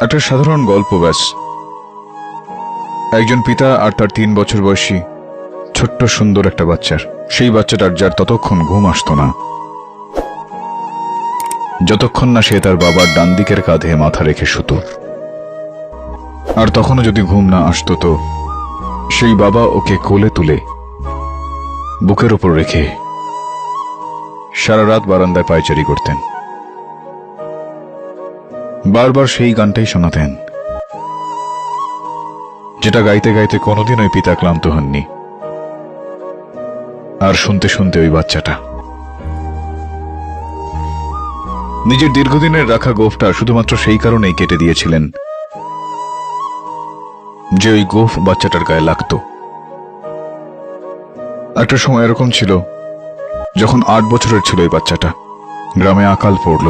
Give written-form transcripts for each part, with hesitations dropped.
একটা সাধারণ গল্প ব্যাস। একজন পিতা আর তার 3 বছর বয়সী ছোট্ট সুন্দর একটা বাচ্চার, সেই বাচ্চাটার যার ততক্ষণ ঘুম আসতো না, যতক্ষণ না সে তার বাবার ডান দিকের কাঁধে মাথা রেখে শুতো। আর তখনও যদি ঘুম না আসতো তো সেই বাবা ওকে কোলে তুলে বুকের ওপর রেখে সারা রাত বারান্দায় পায়চারি করতেন। বারবার সেই গানটাই শোনাতেন, যেটা গাইতে গাইতে কোনোদিন ওই পিতা ক্লান্ত হননি। আর শুনতে শুনতে ওই বাচ্চাটা নিজের দীর্ঘদিনের রাখা গোফটা শুধুমাত্র সেই কারণেই কেটে দিয়েছিলেন যে ওই গোফ বাচ্চাটার গায়ে লাগতো। একটা সময় এরকম ছিল যখন 8 বছরের ছিল ওই বাচ্চাটা, গ্রামে আকাল পড়ল,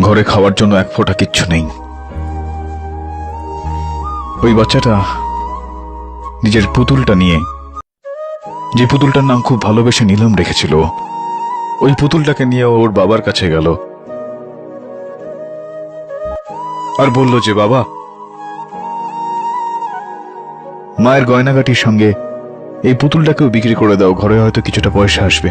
ঘরে খাওয়ার জন্য এক ফোঁটা কিচ্ছু নেই। ওই বাচ্চাটা নিজের পুতুলটা নিয়ে, যে পুতুলটার নাম খুব ভালোবেসে নীলম রেখেছিল, ওই পুতুলটাকে নিয়ে ওর বাবার কাছে গেল আর বলল যে, বাবা, মায়ের গয়নাগাটির সঙ্গে এই পুতুলটাকেও বিক্রি করে দাও, ঘরে হয়তো কিছুটা পয়সা আসবে।